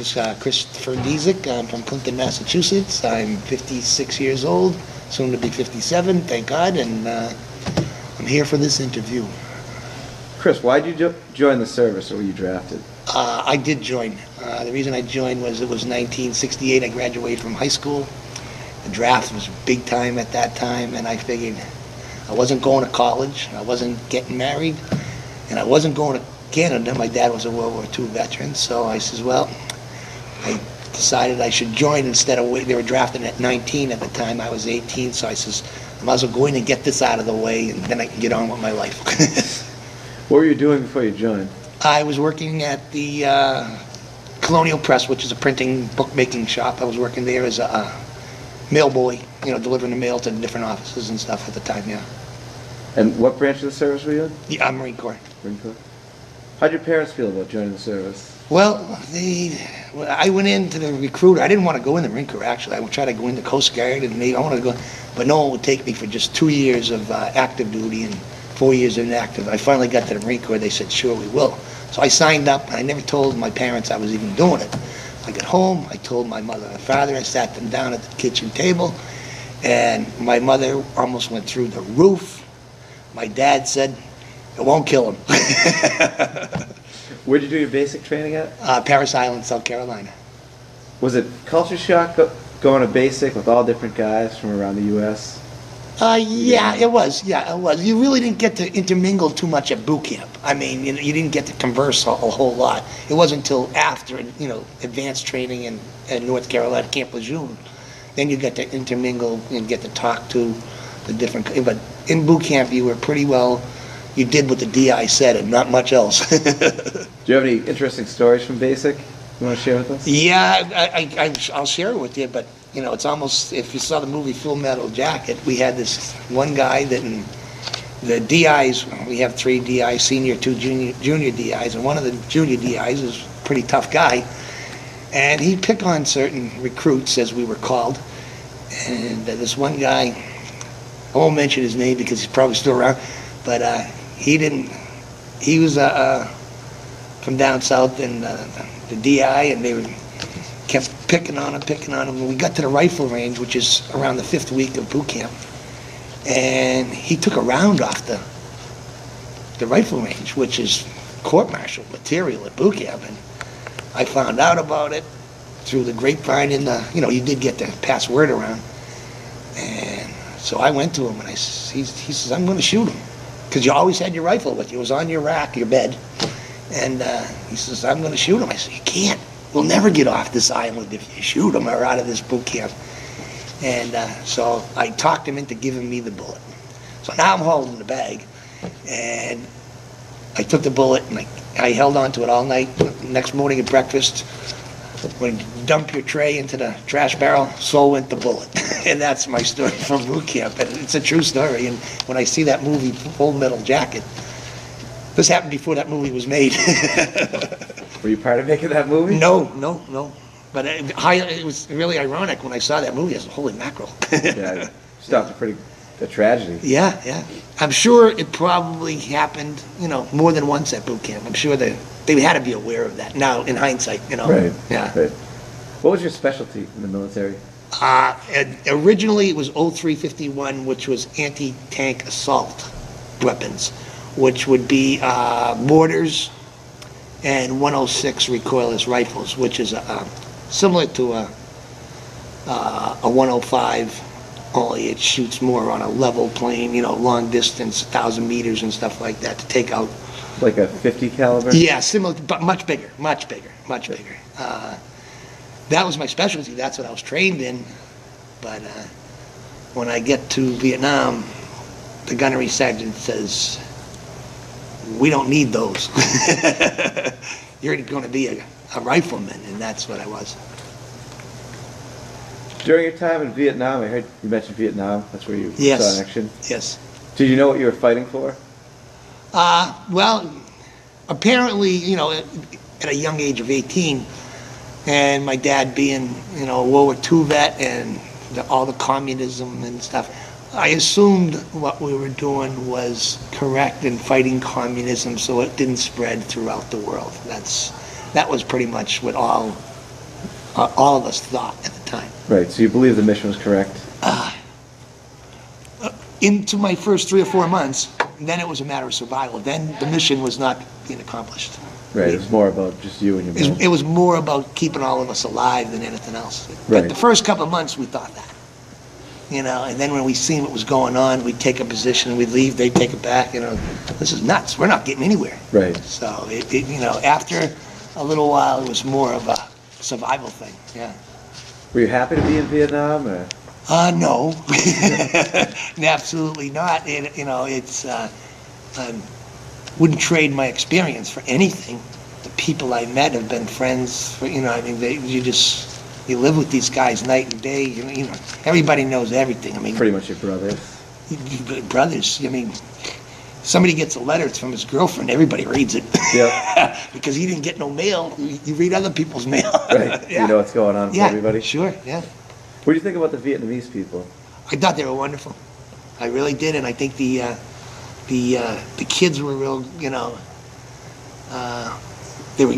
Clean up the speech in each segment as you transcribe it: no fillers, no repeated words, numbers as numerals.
This is Christopher Nesick. I'm from Clinton, Massachusetts. I'm 56 years old, soon to be 57, thank God, and I'm here for this interview. Chris, why did you join the service, or were you drafted? I did join. The reason I joined was it was 1968. I graduated from high school. The draft was big time at that time, and I figured I wasn't going to college, I wasn't getting married, and I wasn't going to Canada. My dad was a World War II veteran, so I says, well, I decided I should join instead of waiting. They were drafting at 19 at the time. I was 18, so I says, I might as well go in and get this out of the way, and then I can get on with my life. What were you doing before you joined? I was working at the Colonial Press, which is a printing bookmaking shop. I was working there as a mail boy, delivering the mail to the different offices and stuff at the time, yeah. And what branch of the service were you in? Yeah, Marine Corps. Marine Corps. How'd your parents feel about joining the service? Well, I went into the recruiter. I didn't want to go in the Marine Corps, actually. I would try to go in the Coast Guard, and maybe I wanted to go, but no one would take me for just 2 years of active duty and 4 years inactive. I finally got to the Marine Corps. They said, sure, we will. So I signed up, and I never told my parents I was even doing it. I got home, I told my mother and father, I sat them down at the kitchen table, and my mother almost went through the roof. My dad said, it won't kill him. Where'd you do your basic training at? Parris Island, South Carolina. Was it culture shock going to basic with all different guys from around the U.S.? Yeah, it was. Yeah, it was. You really didn't get to intermingle too much at boot camp. I mean, you didn't get to converse a whole lot. It wasn't until after, advanced training in North Carolina, Camp Lejeune, then you get to intermingle and get to talk to the different. But in boot camp, you were pretty well. You did what the DI said and not much else. Do you have any interesting stories from basic you want to share with us? Yeah, I'll share it with you, but it's almost, if you saw the movie Full Metal Jacket, we had this one guy that in the DIs, we have 3 DIs, senior, 2 junior DIs, and one of the junior DIs is a pretty tough guy, and he'd pick on certain recruits, as we were called, and this one guy, I won't mention his name because he's probably still around, but he was from down south, and the DI, and they kept picking on him. When we got to the rifle range, which is around the 5th week of boot camp, and he took a round off the rifle range, which is court-martial material at boot camp, and I found out about it through the grapevine. You did get to pass word around, and so I went to him, and he says, I'm going to shoot him, because you always had your rifle with you. It was on your rack, your bed, and he says, I'm going to shoot him. I said, you can't. We'll never get off this island if you shoot him or out of this boot camp. And so I talked him into giving me the bullet. So now I'm holding the bag, and I took the bullet, and I held on to it all night. Next morning at breakfast, when you dump your tray into the trash barrel, so went the bullet. And that's my story from boot camp. And it's a true story. And when I see that movie, Full Metal Jacket, this happened before that movie was made. Were you part of making that movie? No. But it was really ironic when I saw that movie. I said, holy mackerel. Yeah, stopped a tragedy. Yeah. I'm sure it probably happened, more than once at boot camp. I'm sure they had to be aware of that now, in hindsight, Right. Yeah. Right. What was your specialty in the military? Originally, it was 0351, which was anti-tank assault weapons, which would be mortars and 106 recoilless rifles, which is similar to a 105, only it shoots more on a level plane, long distance, 1,000 meters and stuff like that to take out. Like a 50 caliber? Yeah, similar, but much bigger. That was my specialty. That's what I was trained in. But when I get to Vietnam, the gunnery sergeant says, we don't need those. You're going to be a rifleman, and that's what I was. During your time in Vietnam, I heard you mentioned Vietnam. That's where you saw action. Yes. Did you know what you were fighting for? Well, apparently, at a young age of 18, and my dad being, a World War II vet and all the communism and stuff, I assumed what we were doing was correct in fighting communism so it didn't spread throughout the world. That was pretty much what all all of us thought at the time. Right, so you believe the mission was correct? Into my first 3 or 4 months, then it was a matter of survival. Then the mission was not being accomplished. Right, it was more about just you and your men. It was more about keeping all of us alive than anything else. Right. But the first couple of months, we thought that. And then when we seen what was going on, we'd take a position, we'd leave, they'd take it back, this is nuts, we're not getting anywhere. Right. So, after a little while, it was more of a survival thing, yeah. Were you happy to be in Vietnam, or? No, absolutely not. I wouldn't trade my experience for anything. The people I met have been friends for, you live with these guys night and day, everybody knows everything. Pretty much your brothers. Brothers, somebody gets a letter, it's from his girlfriend, everybody reads it. Yeah. Because he didn't get no mail, you read other people's mail. Right, Yeah. You know what's going on with everybody? Sure, yeah. What do you think about the Vietnamese people? I thought they were wonderful. I really did, and I think the kids were real, they were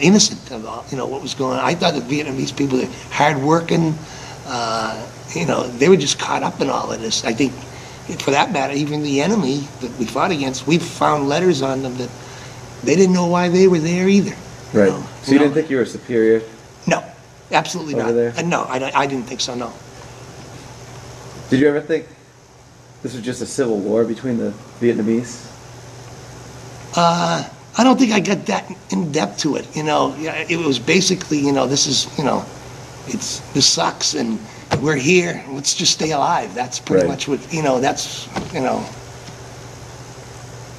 innocent of all, what was going on. I thought the Vietnamese people were hardworking, they were just caught up in all of this. I think, for that matter, even the enemy that we fought against, we found letters on them that they didn't know why they were there either. Right. So you didn't think you were superior? No, absolutely over not. There? No, I didn't think so, no. Did you ever think this was just a civil war between the Vietnamese? I don't think I got that in depth to it. It was basically, this is, this sucks and we're here. Let's just stay alive. That's pretty much what, that's.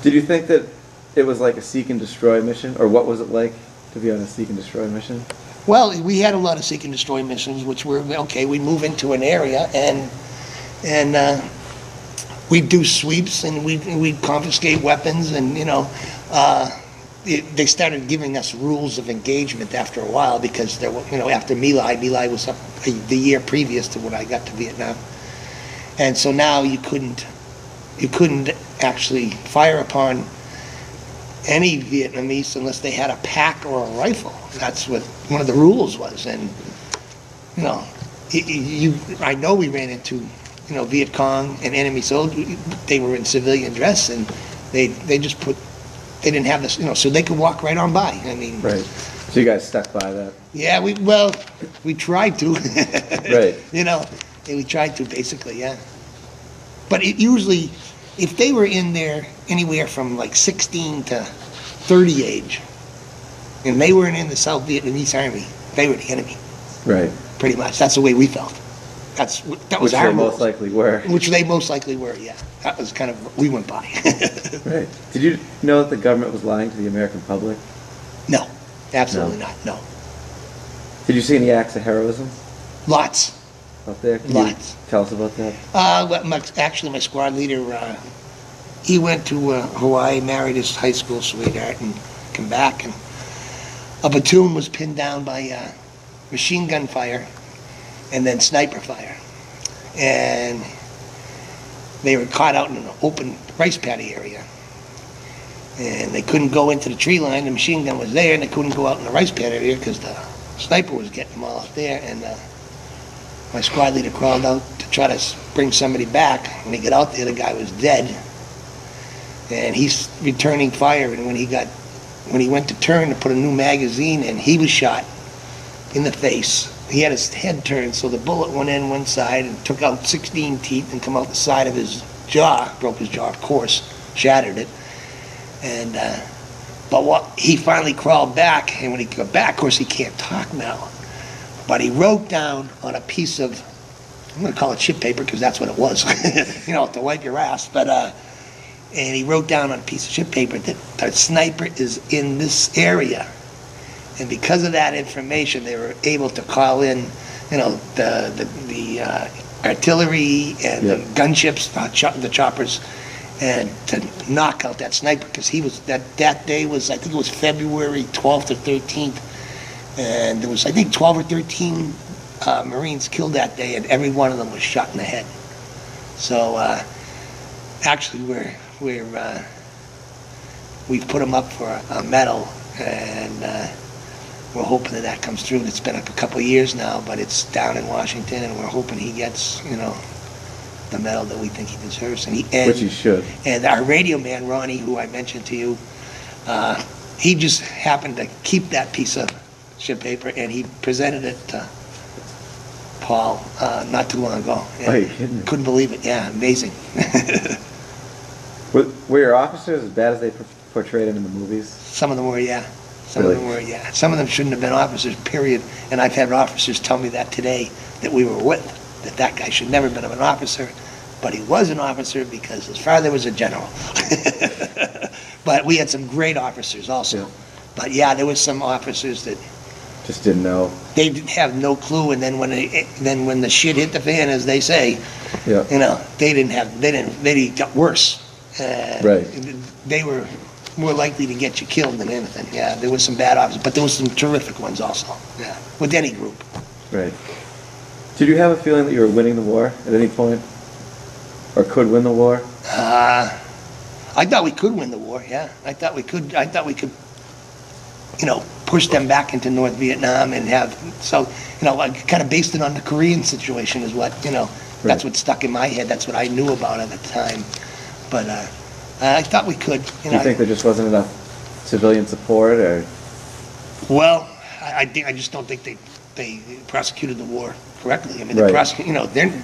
Did you think that it was like a seek and destroy mission, or what was it like to be on a seek and destroy mission? Well, we had a lot of seek and destroy missions, which were okay. We move into an area and we'd do sweeps and we'd confiscate weapons and they started giving us rules of engagement after a while because there were, after My Lai was up the year previous to when I got to Vietnam, and so now you couldn't actually fire upon any Vietnamese unless they had a pack or a rifle. That's what one of the rules was, and I know we ran into Viet Cong and enemy soldiers. They were in civilian dress and they just they didn't have this, so they could walk right on by. Right. So you guys stuck by that? Yeah, we tried to. Right. We tried to basically, yeah. But it usually, if they were in there anywhere from like 16 to 30 age, and they weren't in the South Vietnamese Army, they were the enemy. Right. Pretty much. That's the way we felt. That was our rules. Most likely were. Which they most likely were, yeah. That was kind of what we went by. Right. Did you know that the government was lying to the American public? No, absolutely not, no. Did you see any acts of heroism? Lots. Up there? Can Lots. you tell us about that? Actually, my squad leader, he went to Hawaii, married his high school sweetheart, and came back, and a platoon was pinned down by machine gun fire and then sniper fire. And they were caught out in an open rice paddy area. And they couldn't go into the tree line, the machine gun was there, and they couldn't go out in the rice paddy area because the sniper was getting them all up there. And my squad leader crawled out to try to bring somebody back. When he got out there, the guy was dead. And he's returning fire, and when he went to turn to put a new magazine in, he was shot in the face. He had his head turned, so the bullet went in one side and took out 16 teeth and come out the side of his jaw, broke his jaw, of course, shattered it. And but he finally crawled back, and when he got back, of course, he can't talk now. But he wrote down on a piece of, I'm going to call it chip paper because that's what it was, to wipe your ass. But and he wrote down on a piece of chip paper that the sniper is in this area. And because of that information, they were able to call in, the artillery and the gunships, the choppers, and to knock out that sniper. Because he was that day was, I think it was February 12th or 13th, and there was, I think, 12 or 13 Marines killed that day, and every one of them was shot in the head. So actually, we've put them up for a medal, and we're hoping that comes through. It's been a couple of years now, but it's down in Washington, and we're hoping he gets, the medal that we think he deserves. Which he should. And our radio man, Ronnie, who I mentioned to you, he just happened to keep that piece of shit paper, and he presented it to Paul not too long ago. Are you kidding me? Couldn't believe it. Yeah, amazing. Were your officers as bad as they portrayed them in the movies? Some of them were, yeah. Some Really? of them were, yeah. Some of them shouldn't have been officers, period. And I've had officers tell me that today that we were with, that guy should never have been an officer, but he was an officer because his father was a general. But we had some great officers also. Yeah. But yeah, there was some officers that Just didn't know. they didn't have no clue, and then when the shit hit the fan, as they say, Yeah. they got worse. Right. They were more likely to get you killed than anything. Yeah, there was some bad officers, but there was some terrific ones also. Yeah, with any group. Right. Did you have a feeling that you were winning the war at any point? Or could win the war? I thought we could win the war. Yeah, I thought we could, push them back into North Vietnam and kind of based it on the Korean situation is what, Right. that's what stuck in my head. That's what I knew about at the time. But I thought we could. Do you think there just wasn't enough civilian support, or? Well, I just don't think they prosecuted the war correctly. I mean, Right.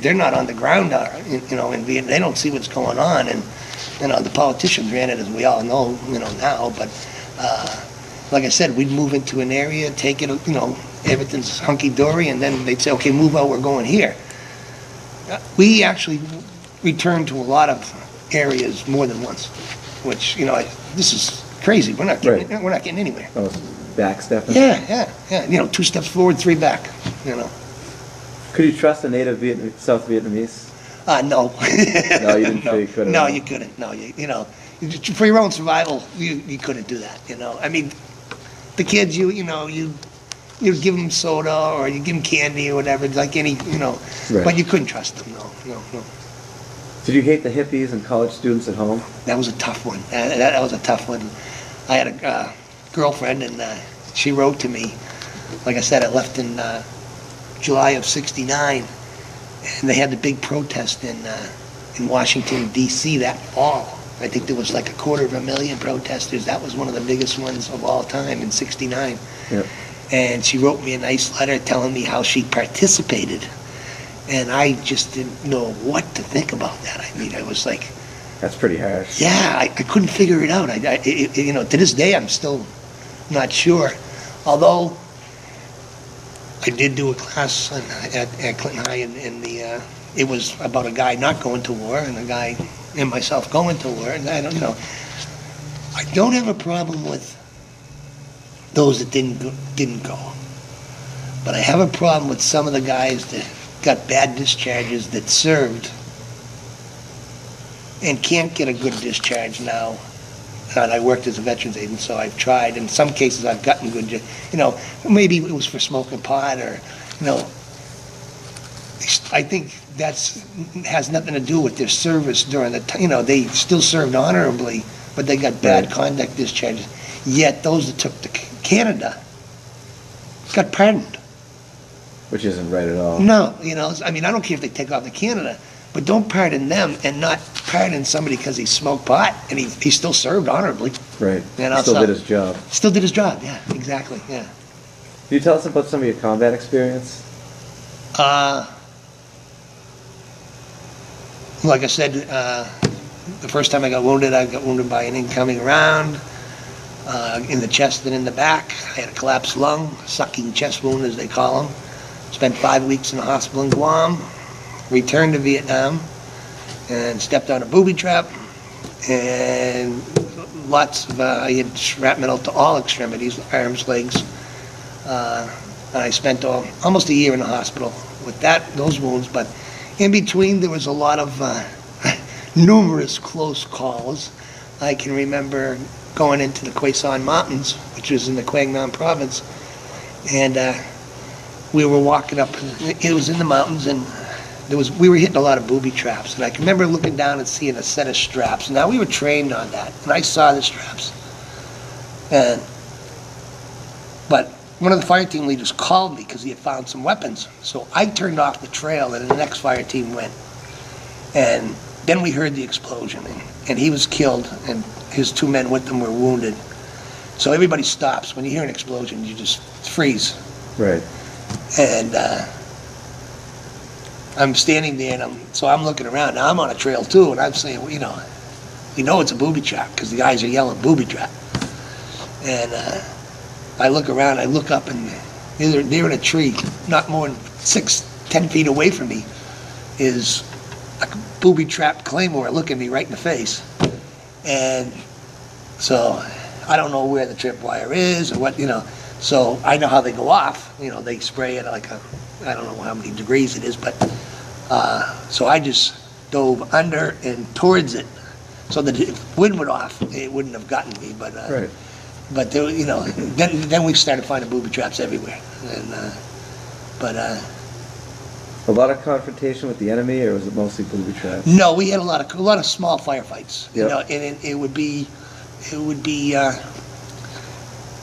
they're not on the ground, in Vietnam. They don't see what's going on, and the politicians ran it, as we all know, now. But like I said, we'd move into an area, take it, everything's hunky dory, and then they'd say, okay, move out, we're going here. We actually returned to a lot of areas more than once, which this is crazy. We're not getting Right. we're not getting anywhere. Oh, backstepping? Yeah. 2 steps forward, 3 back. Could you trust a native South Vietnamese? No. No, you didn't feel you could at No, all? you couldn't. No, for your own survival, you couldn't do that. I mean, the kids, you give them soda or you give them candy or whatever, like any, Right. but you couldn't trust them. No. Did you hate the hippies and college students at home? That was a tough one. That was a tough one. I had a girlfriend, and she wrote to me. Like I said, I left in July of '69, and they had the big protest in Washington, D.C. that fall. I think there was like 250,000 protesters. That was one of the biggest ones of all time in '69. Yep. And she wrote me a nice letter telling me how she participated. And I just didn't know what to think about that. I mean, I was like, That's pretty harsh. yeah, I couldn't figure it out. To this day, I'm still not sure. Although I did do a class at Clinton High, and it was about a guy not going to war and a guy and myself going to war. And I don't have a problem with those that didn't go. But I have a problem with some of the guys that got bad discharges that served and can't get a good discharge now. And I worked as a veterans agent, so I've tried. In some cases, I've gotten good, maybe it was for smoking pot or, I think has nothing to do with their service during the time. They still served honorably, but they got bad Right. conduct discharges. Yet those that took to Canada got pardoned. Which isn't right at all. No, I mean, I don't care if they take off to Canada, but don't pardon them and not pardon somebody because he smoked pot and he still served honorably. Right. And Still did his job. Still did his job, yeah, exactly, yeah. Can you tell us about some of your combat experience? Like I said, the first time I got wounded by an incoming round in the chest and in the back. I had a collapsed lung, sucking chest wound as they call them. Spent 5 weeks in the hospital in Guam, returned to Vietnam, and stepped on a booby trap, and I had shrapnel to all extremities, arms, legs. And I spent almost a year in the hospital with those wounds, but in between there was a lot of numerous close calls. I can remember going into the Quezon San Mountains, which was in the Quang Nam province, and we were walking up. It was in the mountains, and we were hitting a lot of booby traps. And I can remember looking down and seeing a set of straps. Now we were trained on that, and I saw the straps. But one of the fire team leaders called me because he had found some weapons. So I turned off the trail, and the next fire team went. And then we heard the explosion, and he was killed, and his 2 men with him were wounded. So everybody stops. When you hear an explosion, you just freeze. Right. And I'm standing there, and so I'm looking around. Now I'm on a trail too, and I'm saying, well, we know it's a booby trap because the guys are yelling booby trap. And I look around, I look up, and they're in a tree, not more than 6-10 feet away from me, is a booby trap claymore looking me right in the face. And so I don't know where the tripwire is or what, so I know how they go off. They spray it like I don't know how many degrees it is, but so I just dove under and towards it so that if wind went off, it wouldn't have gotten me. But Right. but there, then we started finding booby traps everywhere. And but A lot of confrontation with the enemy, or was it mostly booby traps? no, we had a lot of small firefights. Yep. And it would be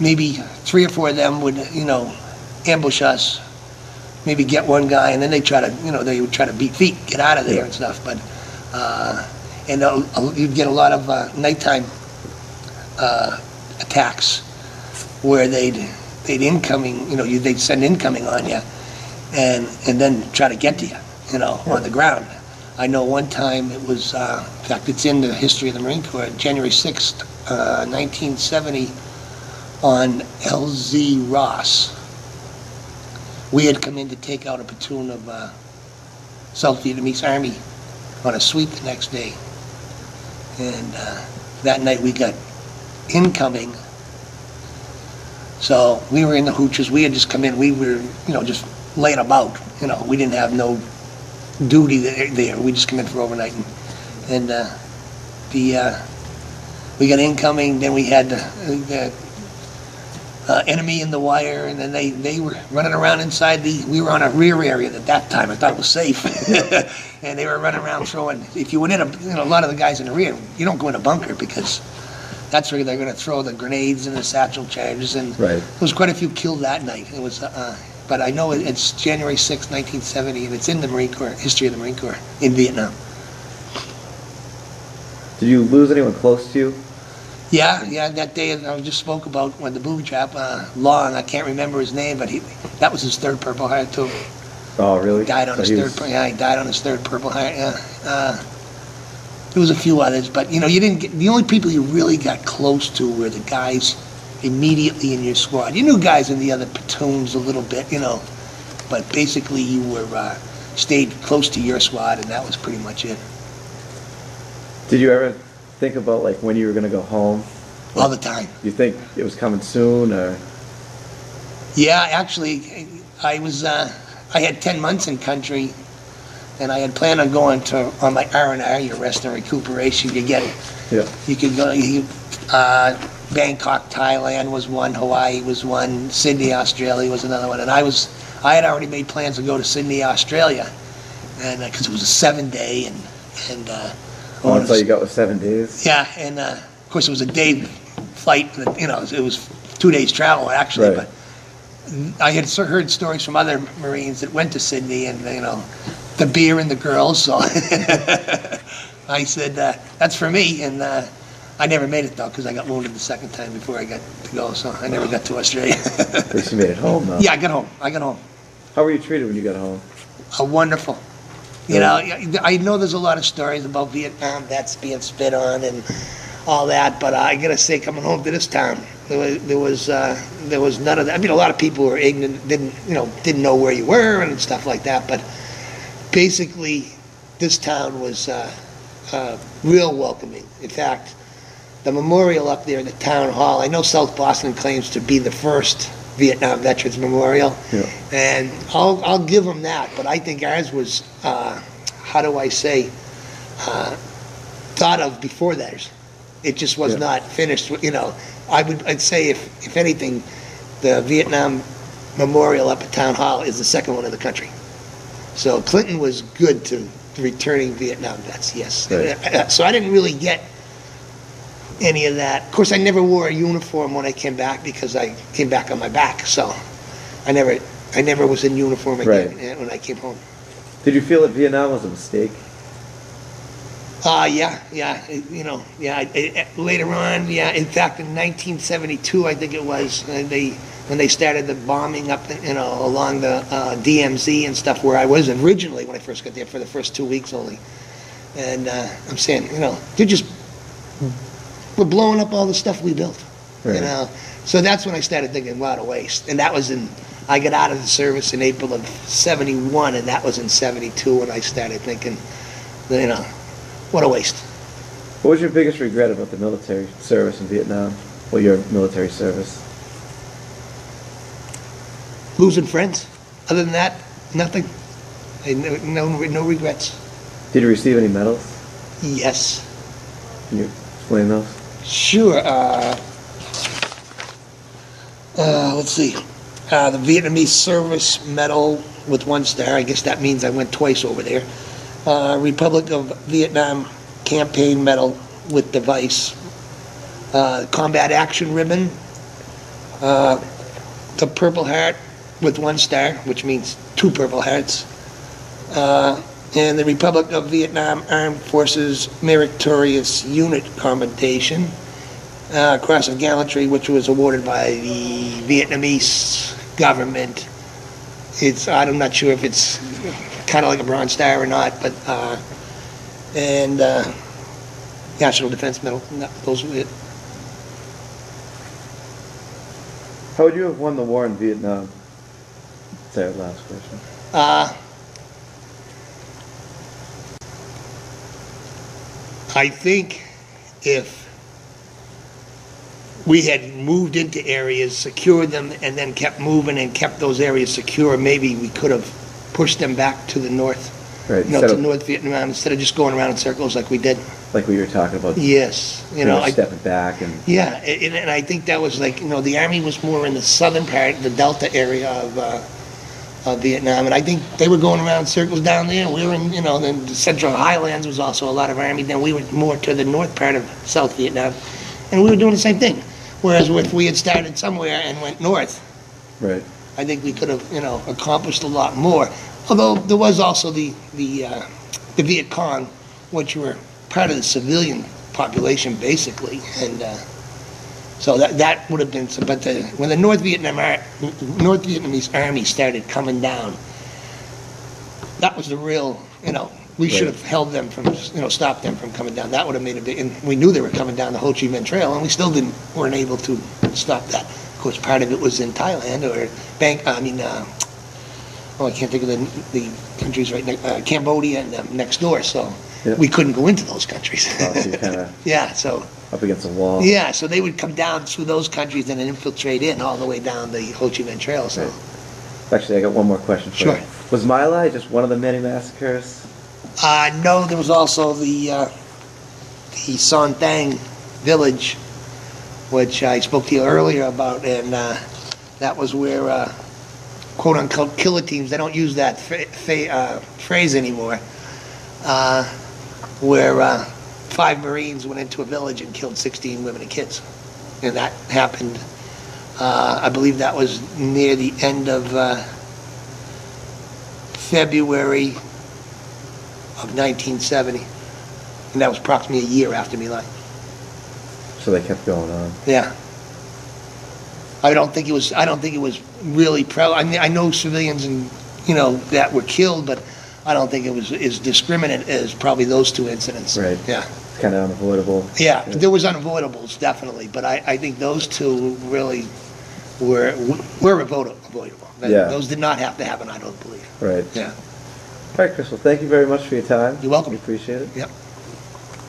maybe 3 or 4 of them would ambush us, maybe get one guy, and then they would try to beat feet, get out of there and stuff. But and you'd get a lot of nighttime attacks where they'd incoming, they'd send incoming on you, and then try to get to you, on the ground. I know one time it was, in fact, it's in the history of the Marine Corps, January 6th, 1970, on LZ Ross. We had come in to take out a platoon of South Vietnamese Army on a sweep the next day. And that night we got incoming. So we were in the hooches. We had just come in. We were, just laying about. We didn't have no duty there. We just come in for overnight. And we got incoming. Then we had the enemy in the wire, and then they were running around inside we were on a rear area at that time. I thought it was safe. And they were running around throwing, if you went in, a lot of the guys in the rear, you don't go in a bunker because that's where they're going to throw the grenades and the satchel charges. And Right. there was quite a few killed that night. It was, but I know it's January 6, 1970, and it's in the Marine Corps, history of the Marine Corps in Vietnam. Did you lose anyone close to you? Yeah, that day I just spoke about when the booby trap, Long, I can't remember his name, but that was his 3rd Purple Heart too. Oh, really? Died on So his he third. Yeah, he died on his 3rd Purple Heart. Yeah. There was a few others, but you didn't get. The only people you really got close to were the guys immediately in your squad. You knew guys in the other platoons a little bit, but basically you were stayed close to your squad, and that was pretty much it. Did you ever think about like when you were going to go home? All the time. You think it was coming soon, or? Yeah, actually, I had 10 months in country, and I had planned on going on my R&R, your rest and recuperation. You could go, Bangkok, Thailand was one, Hawaii was one, Sydney, Australia was another one, and I had already made plans to go to Sydney, Australia, and because it was a 7-day, and That's all you got was 7 days? Yeah, and of course it was a day flight, it was 2 days travel actually, Right. but I had heard stories from other Marines that went to Sydney and, the beer and the girls, so I said, that's for me, and I never made it though, because I got wounded the 2nd time before I got to go, so I never got to Australia. At least you made it home, though. Yeah, I got home. How were you treated when you got home? Wonderful. I know there's a lot of stories about Vietnam vets being spit on and all that, but I gotta say, coming home to this town, there was none of that. I mean, a lot of people were ignorant, didn't know where you were and stuff like that. But basically, this town was real welcoming. In fact, the memorial up there in the town hall. I know South Boston claims to be the first Vietnam Veterans Memorial, and I'll give them that. But I think ours was, thought of before theirs. It just was not finished. I'd say if anything, the Vietnam Memorial up at Town Hall is the second one in the country. So Clinton was good to returning Vietnam vets. Yes. Right. So I didn't really get any of that. Of course, I never wore a uniform when I came back because I came back on my back. So I never was in uniform again Right. when I came home. Did you feel that Vietnam was a mistake? Yeah. Later on, yeah. In fact, in 1972, I think it was, when they started the bombing up, along the DMZ and stuff, where I was originally when I first got there for the first 2 weeks only. And I'm saying, we're blowing up all the stuff we built, Right. So that's when I started thinking, what a waste. And that was I got out of the service in April of 71, and that was in 72 when I started thinking, what a waste. What was your biggest regret about the military service in Vietnam? Well, your military service? Losing friends. Other than that, nothing. No regrets. Did you receive any medals? Yes. Can you explain those? Sure. Let's see. The Vietnamese Service Medal with 1 star. I guess that means I went twice over there. Republic of Vietnam Campaign Medal with device. Combat Action Ribbon. The Purple Heart with 1 star, which means 2 Purple Hearts. And the Republic of Vietnam Armed Forces Meritorious Unit Commendation. Cross of Gallantry, which was awarded by the Vietnamese government. I'm not sure if it's kind of like a Bronze Star or not, but National Defense Medal. Those were it. How would you have won the war in Vietnam? That's our last question. I think if we had moved into areas, secured them, and then kept moving and kept those areas secure, maybe we could have pushed them back to the north, Right. to North Vietnam, instead of just going around in circles like we did. Like we were talking about. Yes, Stepping back and. Yeah, and I think that was like, the Army was more in the southern part, the Delta area of Vietnam, and I think they were going around circles down there. We were in, the Central Highlands was also a lot of Army. Then we were more to the north part of South Vietnam, and we were doing the same thing. Whereas if we had started somewhere and went north, Right. I think we could have, accomplished a lot more. Although there was also the Viet Cong, which were part of the civilian population basically, and so that would have been. But when the North Vietnamese Army started coming down, that was the real, we should have held them from, stopped them from coming down. That would have made a big. And we knew they were coming down the Ho Chi Minh Trail, and we still weren't able to stop that. Of course, part of it was in Thailand or I can't think of the countries right next, Cambodia and next door, so we couldn't go into those countries. Oh, so you kind of Yeah, so up against a wall. yeah, so they would come down through those countries and then infiltrate in all the way down the Ho Chi Minh Trail. So Right. Actually, I got one more question for Sure. you. Was My Lai just one of the many massacres? no, there was also the Son Thang village, which I spoke to you earlier about, and that was where quote-unquote killer teams, they don't use that phrase anymore, where 5 Marines went into a village and killed 16 women and kids. And that happened, I believe that was near the end of February of 1970. And that was approximately a year after My Lai. So they kept going on. Yeah. I don't think it was really I mean, I know civilians and, that were killed, but I don't think it was as discriminate as probably those 2 incidents. Right. Yeah. It's kind of unavoidable. Yeah, there was unavoidables, definitely, but I think those 2 really were avoidable. Yeah. Those did not have to happen, I don't believe. Right. Yeah. All right, Chris. Well, thank you very much for your time. You're welcome. We appreciate it. Yep.